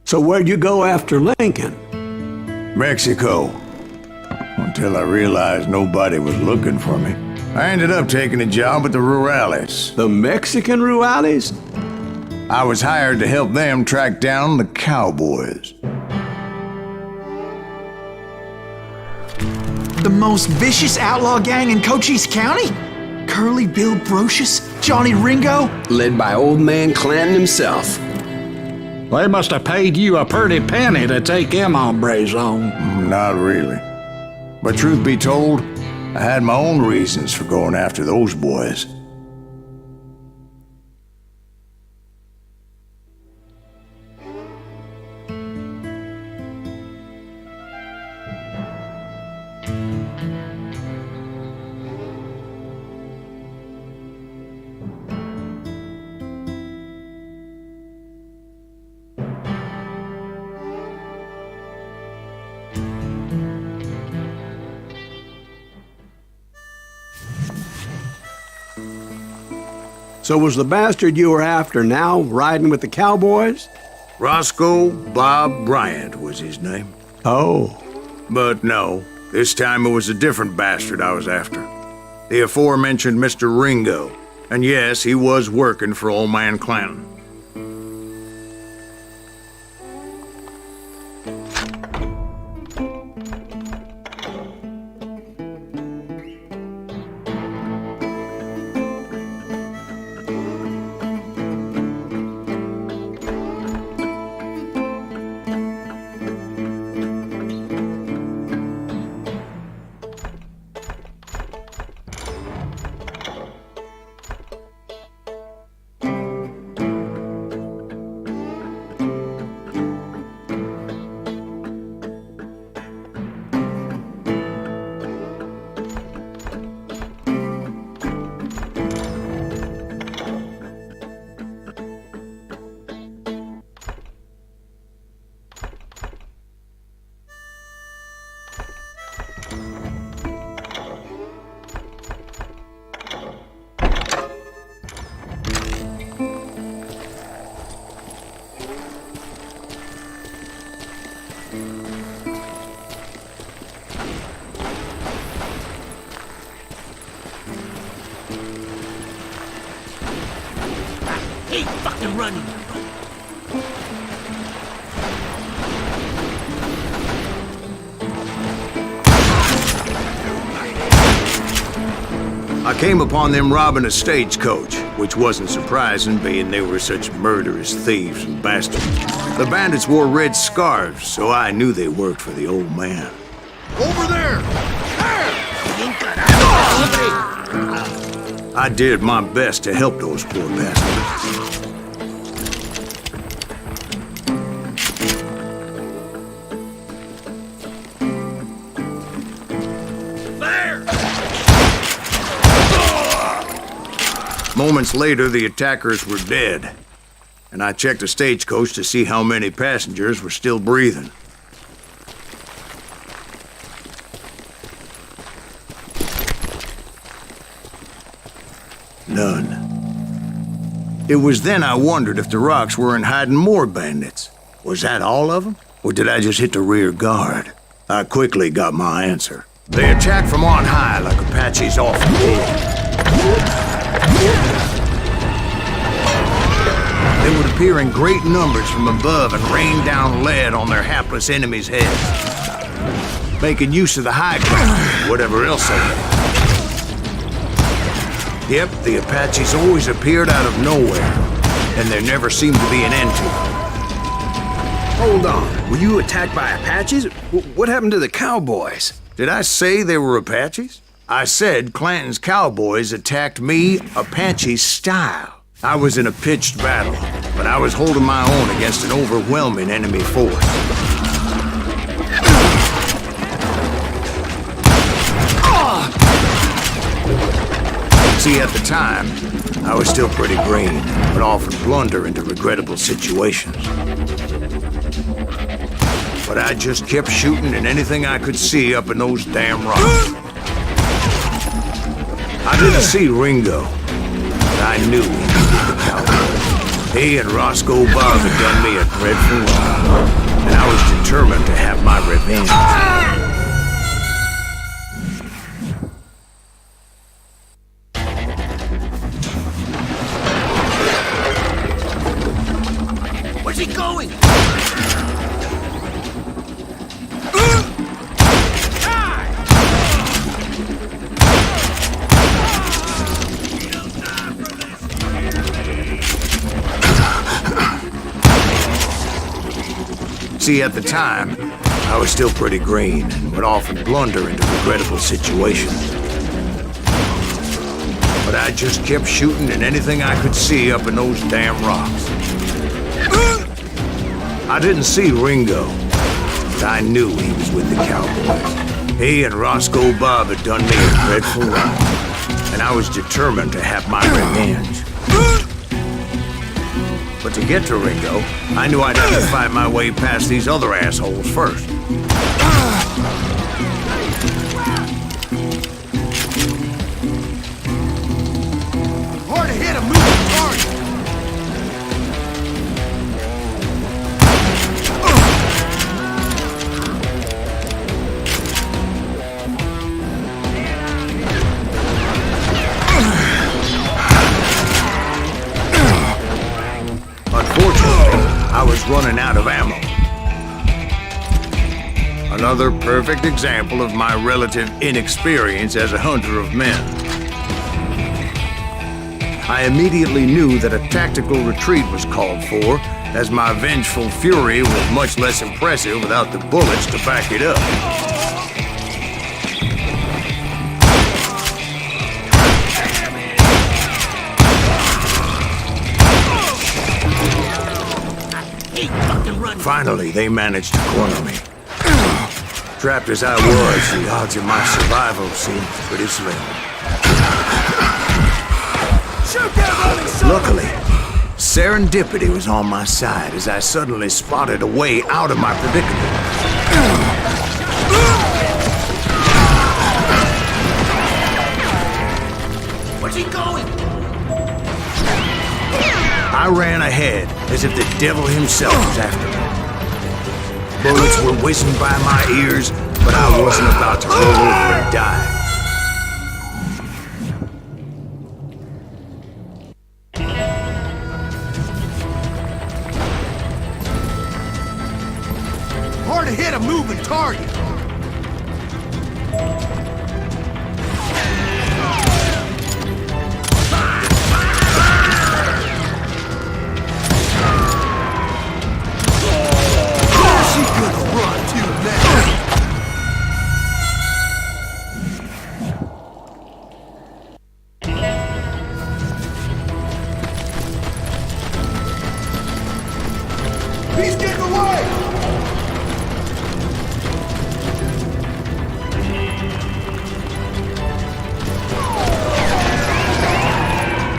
So where'd you go after Lincoln? Mexico. Until I realized nobody was looking for me. I ended up taking a job with the Rurales. The Mexican Rurales? I was hired to help them track down the cowboys. The most vicious outlaw gang in Cochise County? Curly Bill Brocious? Johnny Ringo? Led by old man Clanton himself. They must have paid you a pretty penny to take them hombres on. Not really. But truth be told, I had my own reasons for going after those boys. So was the bastard you were after now riding with the cowboys? Roscoe Bob Bryant was his name. Oh. But no, this time it was a different bastard I was after. The aforementioned Mr. Ringo. And yes, he was working for old man Clanton. Fucking running. I came upon them robbing a stagecoach, which wasn't surprising, being they were such murderous thieves and bastards. The bandits wore red scarves, so I knew they worked for the old man. Over there! I did my best to help those poor bastards. Moments later, the attackers were dead, and I checked the stagecoach to see how many passengers were still breathing. None. It was then I wondered if the rocks weren't hiding more bandits. Was that all of them? Or did I just hit the rear guard? I quickly got my answer. They attacked from on high like Apaches often did. They would appear in great numbers from above and rain down lead on their hapless enemies' heads, making use of the high ground, whatever else they had. Yep, the Apaches always appeared out of nowhere, and there never seemed to be an end to it. Hold on, were you attacked by Apaches? What happened to the cowboys? Did I say they were Apaches? I said Clanton's cowboys attacked me Apache style. I was in a pitched battle, but I was holding my own against an overwhelming enemy force. See, at the time, I was still pretty green, but often blunder into regrettable situations. But I just kept shooting at anything I could see up in those damn rocks. I didn't see Ringo, but I knew he needed the cowboy. He and Roscoe Bob had done me a dreadful wrong, and I was determined to have my revenge. Where's he going? See, at the time, I was still pretty green and would often blunder into regrettable situations. But I just kept shooting at anything I could see up in those damn rocks. I didn't see Ringo, but I knew he was with the cowboys. He and Roscoe Bob had done me a dreadful wrong, and I was determined to have my revenge. But to get to Ringo, I knew I'd have to fight my way past these other assholes first. Hard to hit a moving target. Unfortunately, I was running out of ammo. Another perfect example of my relative inexperience as a hunter of men. I immediately knew that a tactical retreat was called for, as my vengeful fury was much less impressive without the bullets to back it up. Finally, they managed to corner me. Trapped as I was, the odds of my survival seemed pretty slim. Luckily, serendipity was on my side as I suddenly spotted a way out of my predicament. Where's he going? I ran ahead as if the devil himself was after me. Bullets were whizzing by my ears, but I wasn't about to roll over and die. Hard to hit a moving target. He's getting away!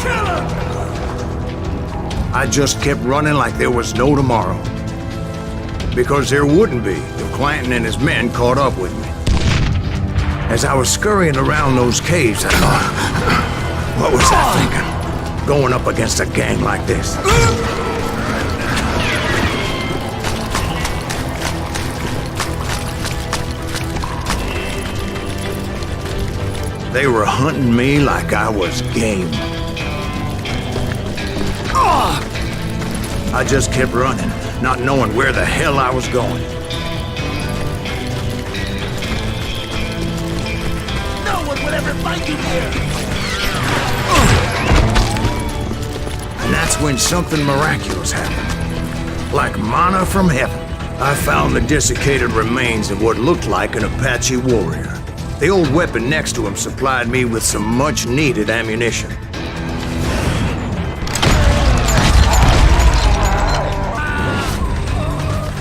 Kill him! I just kept running like there was no tomorrow. Because there wouldn't be if Clanton and his men caught up with me. As I was scurrying around those caves, I thought, what was I thinking? Going up against a gang like this? They were hunting me like I was game. I just kept running, not knowing where the hell I was going. No one would ever find you here! And that's when something miraculous happened. Like manna from heaven, I found the desiccated remains of what looked like an Apache warrior. The old weapon next to him supplied me with some much-needed ammunition.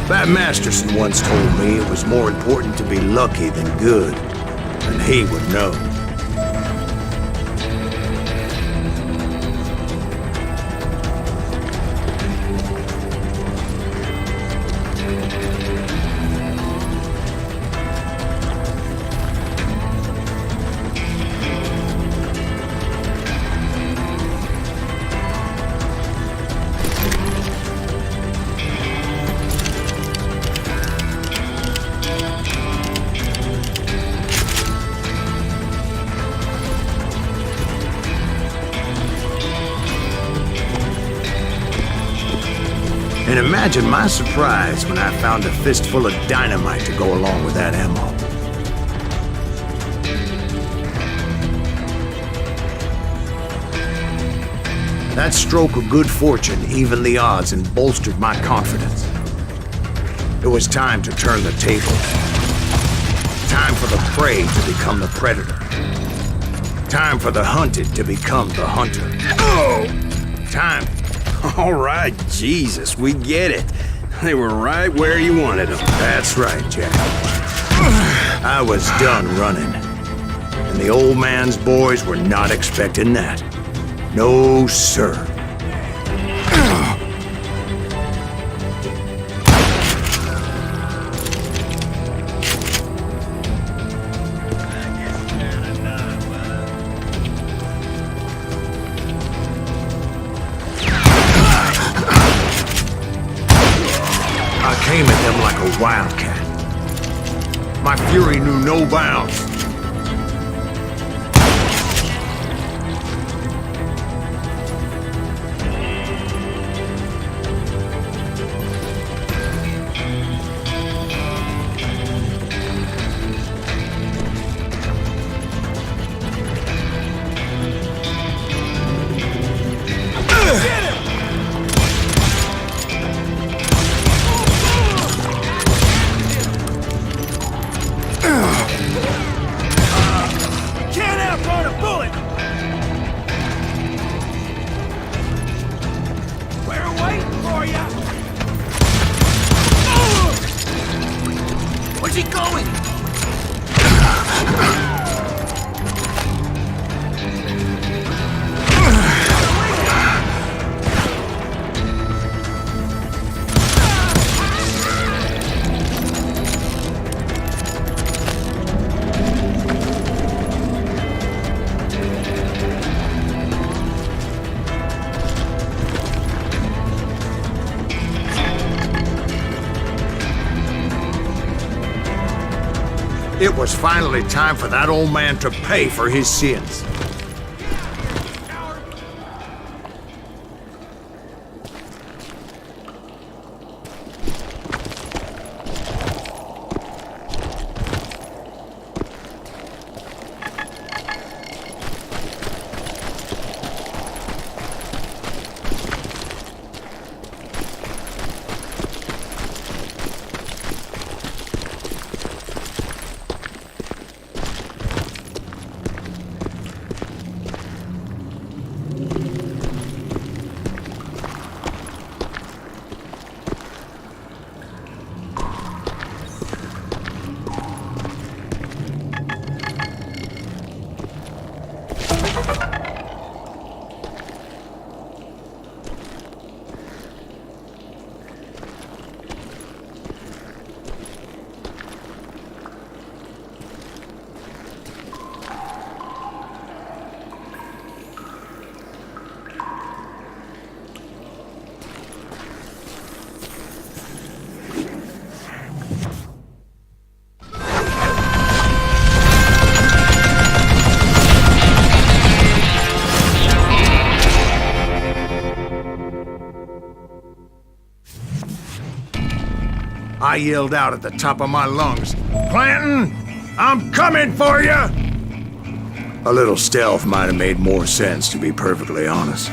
Bat Masterson once told me it was more important to be lucky than good, and he would know. And imagine my surprise when I found a fistful of dynamite to go along with that ammo. That stroke of good fortune evened the odds and bolstered my confidence. It was time to turn the tables. Time for the prey to become the predator. Time for the hunted to become the hunter. Oh! Time. All right, Jesus, we get it. They were right where you wanted them. That's right, Jack. I was done running. And the old man's boys were not expecting that. No, sir. I came at them like a wildcat. My fury knew no bounds. Can't outrun a bullet! We're waiting for you! Where's he going? It was finally time for that old man to pay for his sins. I yelled out at the top of my lungs, "Clanton, I'm coming for you!" A little stealth might have made more sense, to be perfectly honest.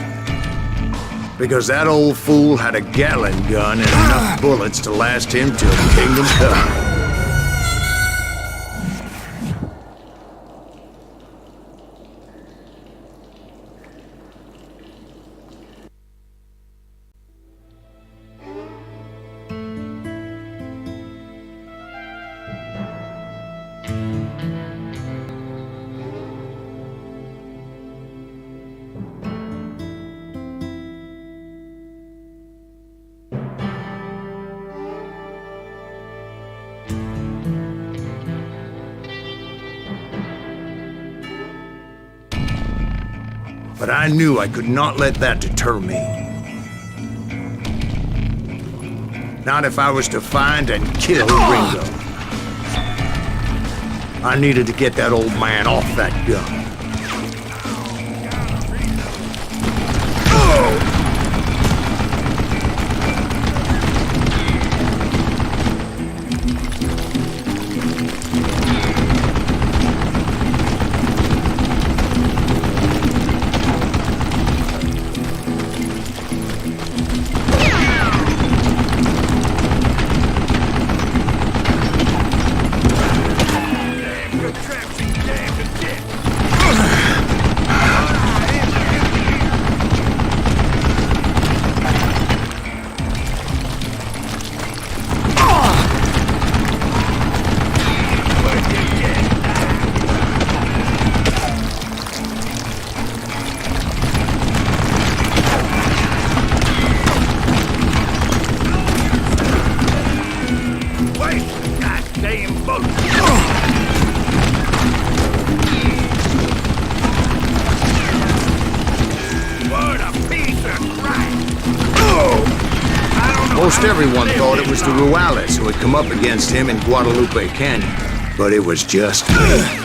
Because that old fool had a Gatling gun and enough bullets to last him till Kingdom Come. But I knew I could not let that deter me. Not if I was to find and kill Ringo. I needed to get that old man off that gun. Most everyone thought it was the Ruales who had come up against him in Guadalupe Canyon, but it was just me.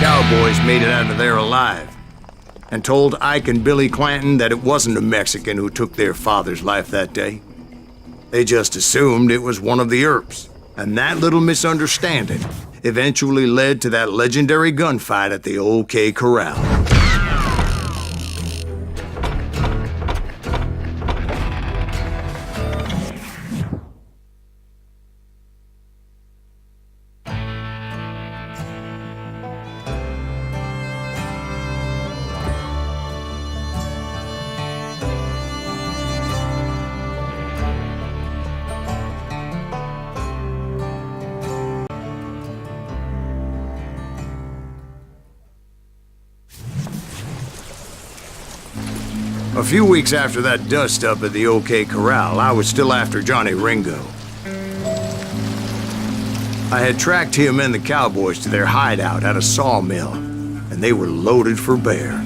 Cowboys made it out of there alive and told Ike and Billy Clanton that it wasn't a Mexican who took their father's life that day. They just assumed it was one of the Earps, and that little misunderstanding eventually led to that legendary gunfight at the OK Corral. A few weeks after that dust-up at the OK Corral, I was still after Johnny Ringo. I had tracked him and the cowboys to their hideout at a sawmill, and they were loaded for bear.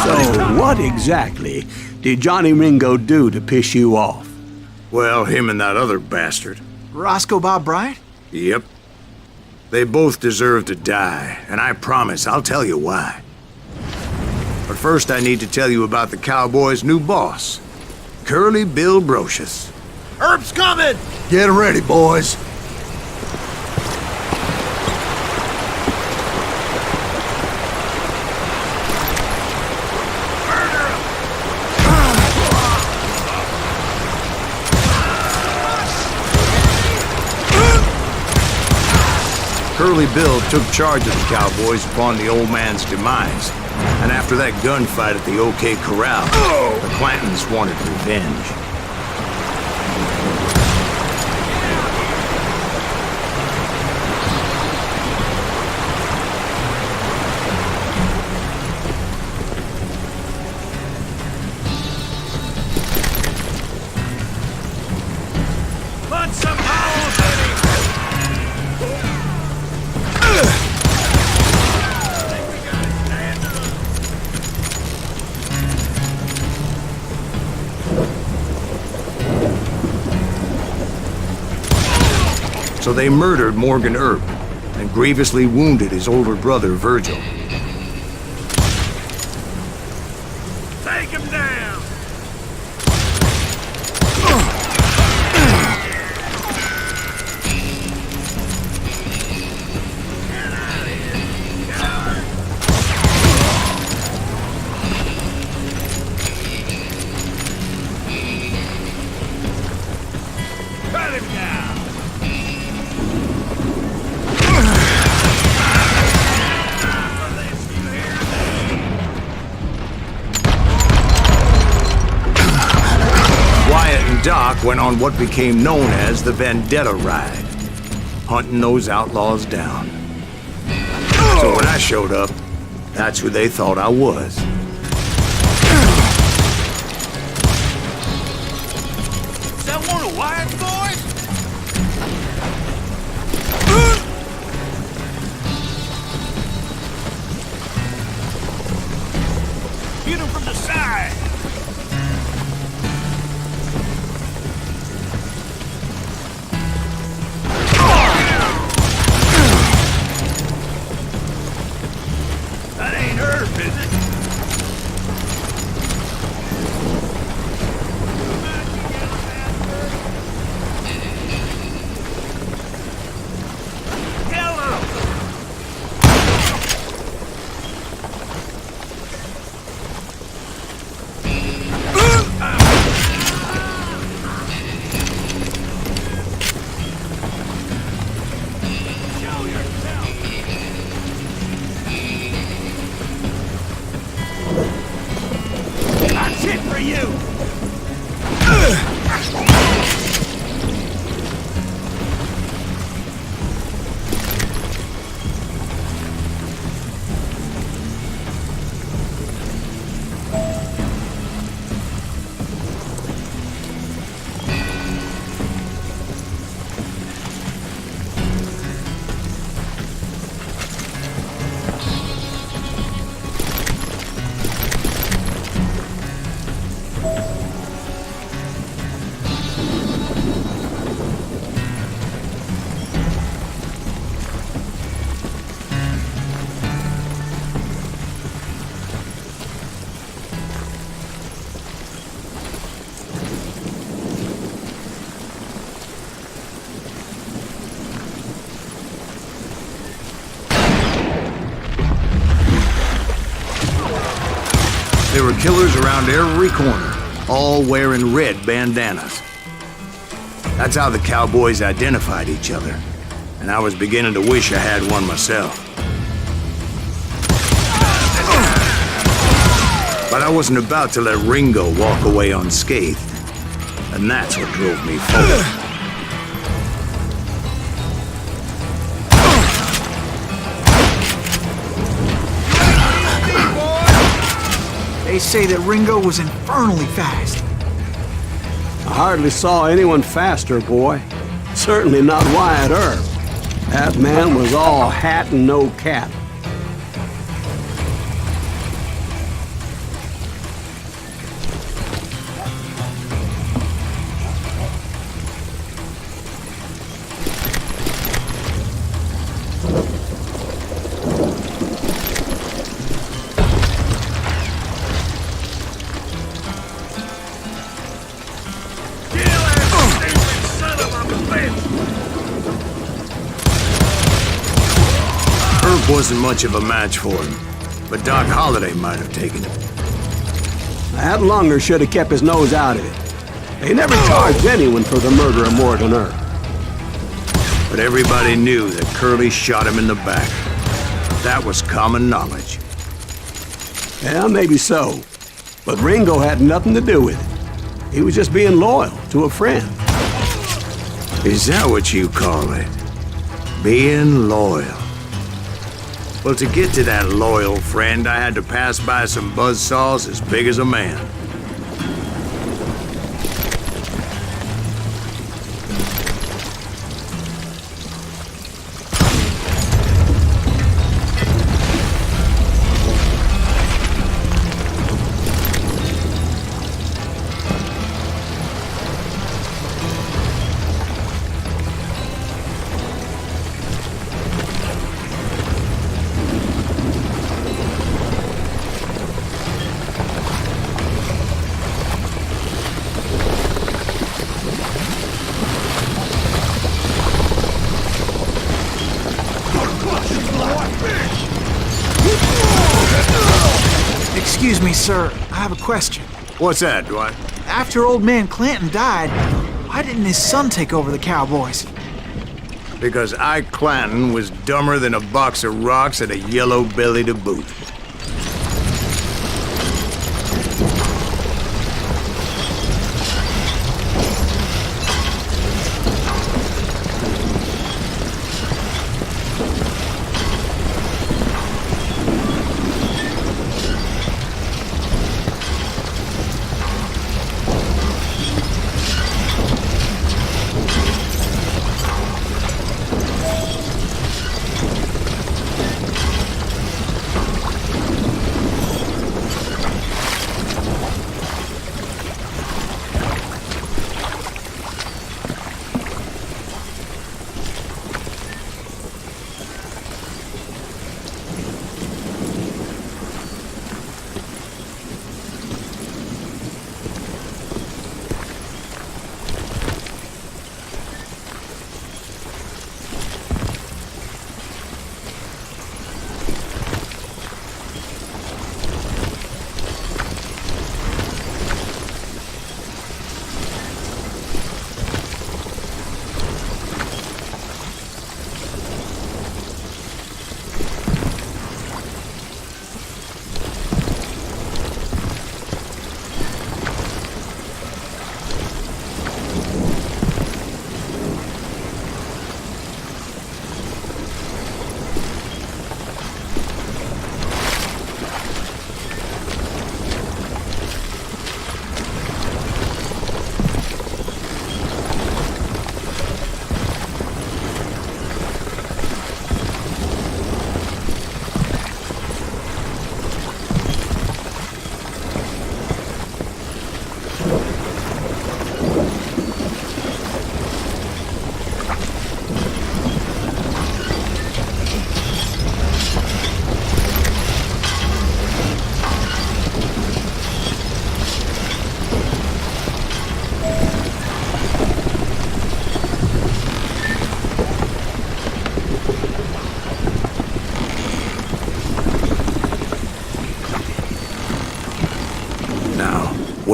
So, what exactly did Johnny Ringo do to piss you off? Well, him and that other bastard. Roscoe Bob Bryant? Yep. They both deserve to die, and I promise I'll tell you why. But first I need to tell you about the cowboys' new boss, Curly Bill Brocious. Herb's coming! Get ready, boys. Curly Bill took charge of the cowboys upon the old man's demise, and after that gunfight at the OK Corral, the Clantons wanted revenge. Put some holes in him! So they murdered Morgan Earp and grievously wounded his older brother, Virgil. Take him down! Cut him down! Wyatt and Doc went on what became known as the Vendetta Ride, hunting those outlaws down. So when I showed up, that's who they thought I was. Is that one of Wyatt's boys? Get him from the side! That ain't Herb, is it? Kill him! There were killers around every corner, all wearing red bandanas. That's how the cowboys identified each other, and I was beginning to wish I had one myself. But I wasn't about to let Ringo walk away unscathed, and that's what drove me forward. They say that Ringo was infernally fast. I hardly saw anyone faster, boy. Certainly not Wyatt Earp. That man was all hat and no cap. Wasn't much of a match for him, but Doc Holliday might have taken him. That Lunger should have kept his nose out of it. They never charged anyone for the murder of Morgan Earp. But everybody knew that Curly shot him in the back. That was common knowledge. Yeah, maybe so. But Ringo had nothing to do with it. He was just being loyal to a friend. Is that what you call it? Being loyal? Well, to get to that loyal friend, I had to pass by some buzzsaws as big as a man. Excuse me, sir. I have a question. What's that, Dwight? After old man Clanton died, why didn't his son take over the Cowboys? Because Ike Clanton was dumber than a box of rocks and a yellow belly to boot.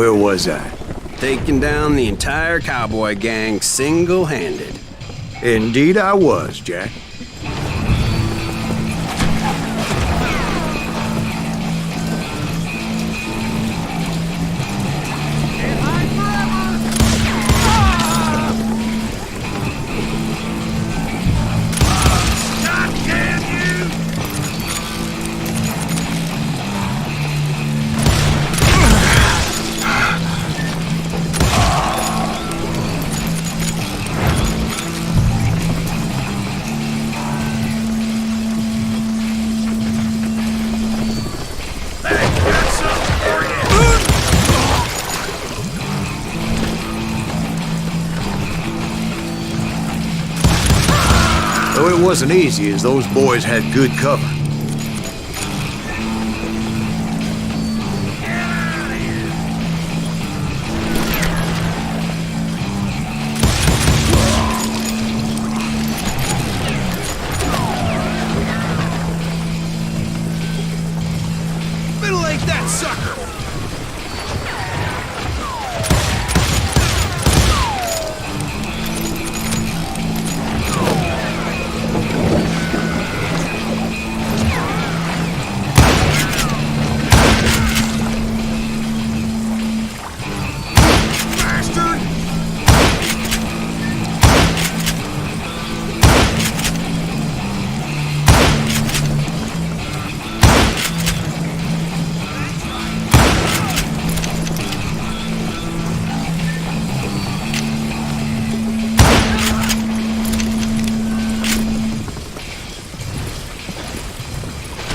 Where was I? Taking down the entire cowboy gang single-handed. Indeed I was, Jack. Though it wasn't easy, as those boys had good cover. Middle-ate that sucker!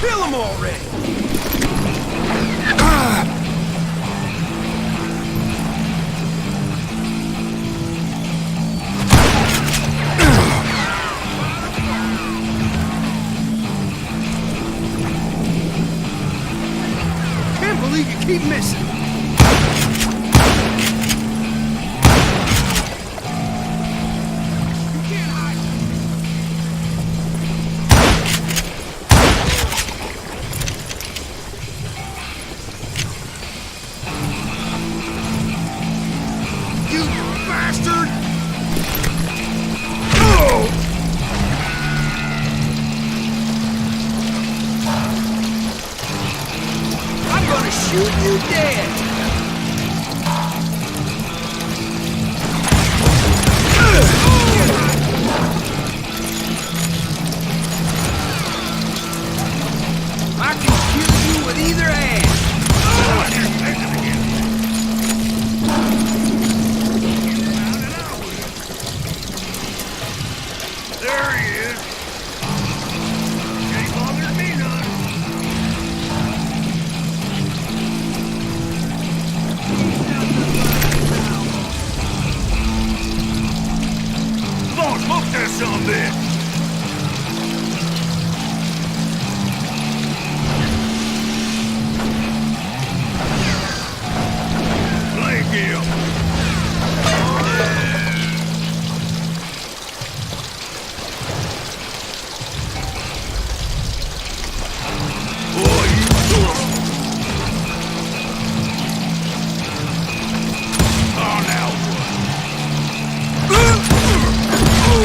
Kill him already! Can't believe you keep missing. You can't hide. You bastard! Oh! I'm gonna shoot you dead! I can kill you with either hand! There he is! Ain't bothered me none! Come on, smoke that sumbitch! Play Gil! Boy, you look! Oh, now what?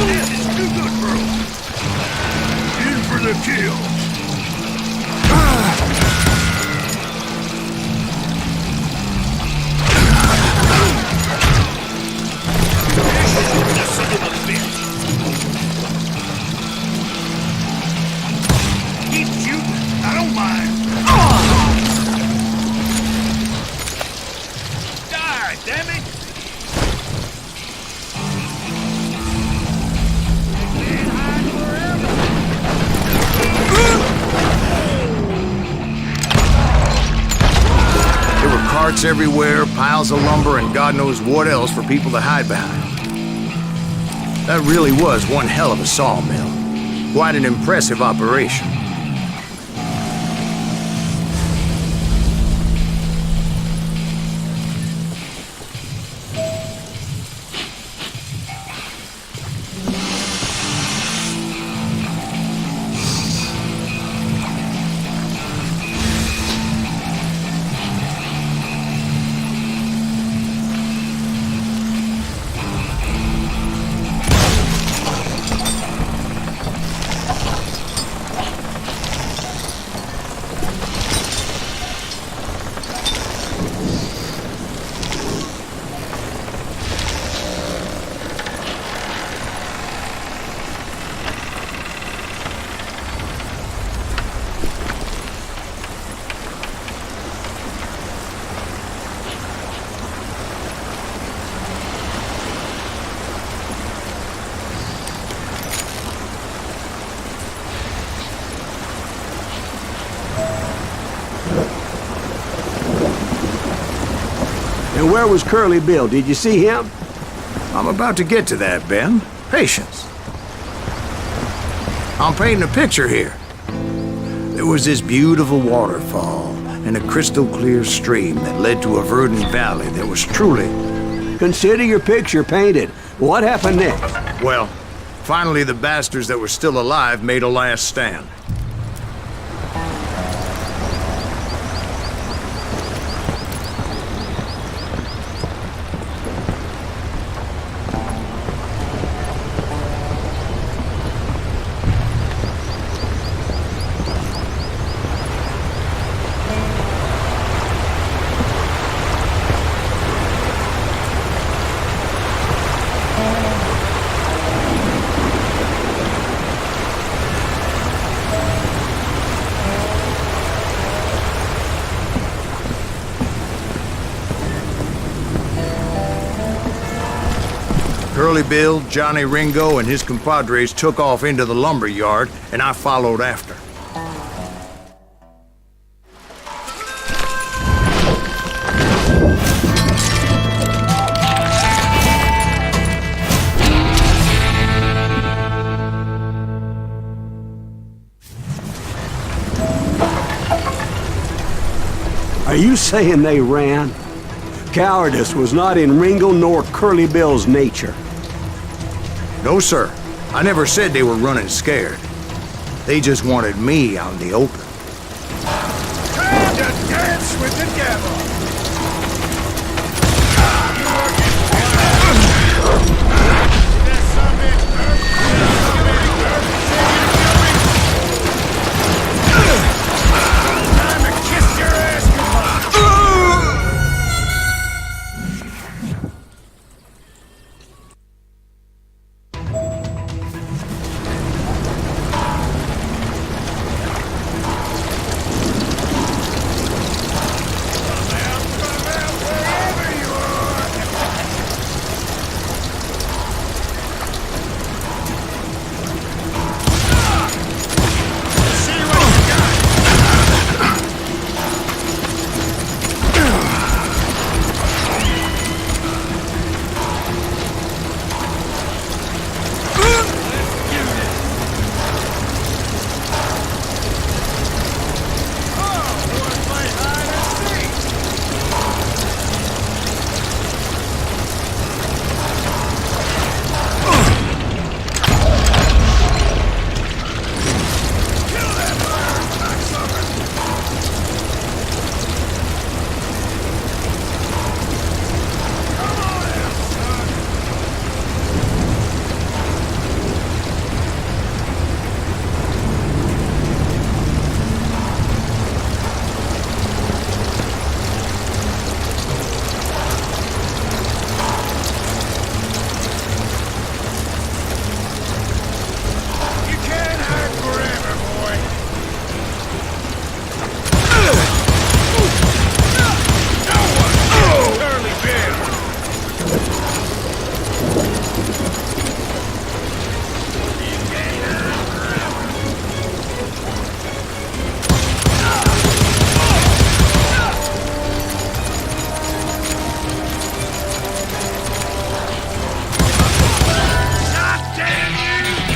This is too good for him! In for the kill! The son of a bitch! Keep shooting, I don't mind. Die, damn it! There were carts everywhere, piles of lumber, and God knows what else for people to hide behind. That really was one hell of a sawmill. Quite an impressive operation. And where was Curly Bill? Did you see him? I'm about to get to that, Ben. Patience. I'm painting a picture here. There was this beautiful waterfall and a crystal clear stream that led to a verdant valley that was truly... Consider your picture painted. What happened next? Well, finally the bastards that were still alive made a last stand. Curly Bill, Johnny Ringo, and his compadres took off into the lumber yard, and I followed after. Are you saying they ran? Cowardice was not in Ringo nor Curly Bill's nature. No, sir. I never said they were running scared. They just wanted me out in the open. Time to dance with the devil! Time to kiss your ass goodbye!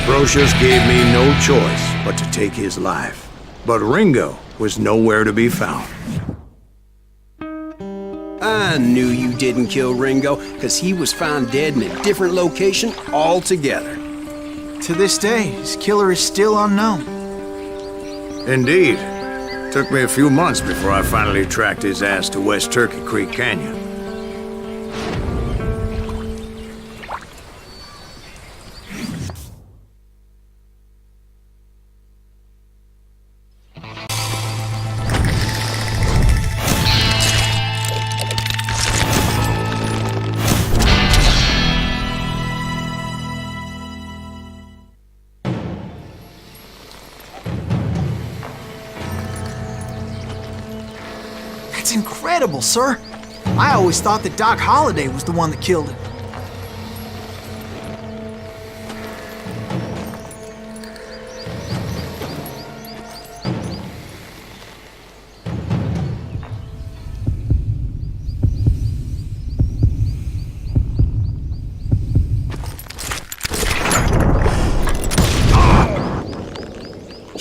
Brocious gave me no choice but to take his life. But Ringo was nowhere to be found. I knew you didn't kill Ringo, because he was found dead in a different location altogether. To this day, his killer is still unknown. Indeed. Took me a few months before I finally tracked his ass to West Turkey Creek Canyon. That's incredible, sir. I always thought that Doc Holliday was the one that killed him.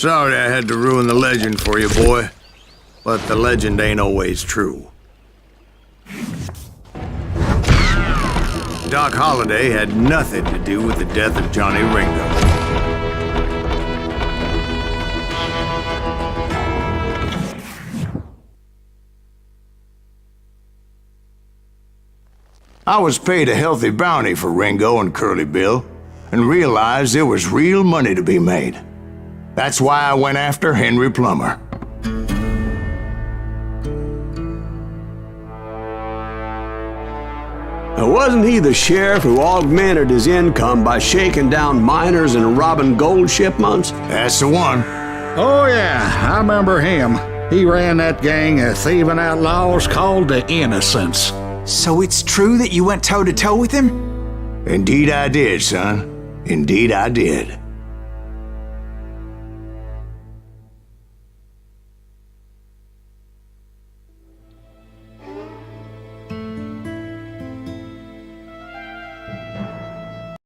Sorry I had to ruin the legend for you, boy. But the legend ain't always true. Doc Holliday had nothing to do with the death of Johnny Ringo. I was paid a healthy bounty for Ringo and Curly Bill, and realized there was real money to be made. That's why I went after Henry Plummer. Now, wasn't he the sheriff who augmented his income by shaking down miners and robbing gold shipments? That's the one. Oh, yeah, I remember him. He ran that gang of thieving outlaws called the Innocents. So it's true that you went toe-to-toe with him? Indeed I did, son. Indeed I did.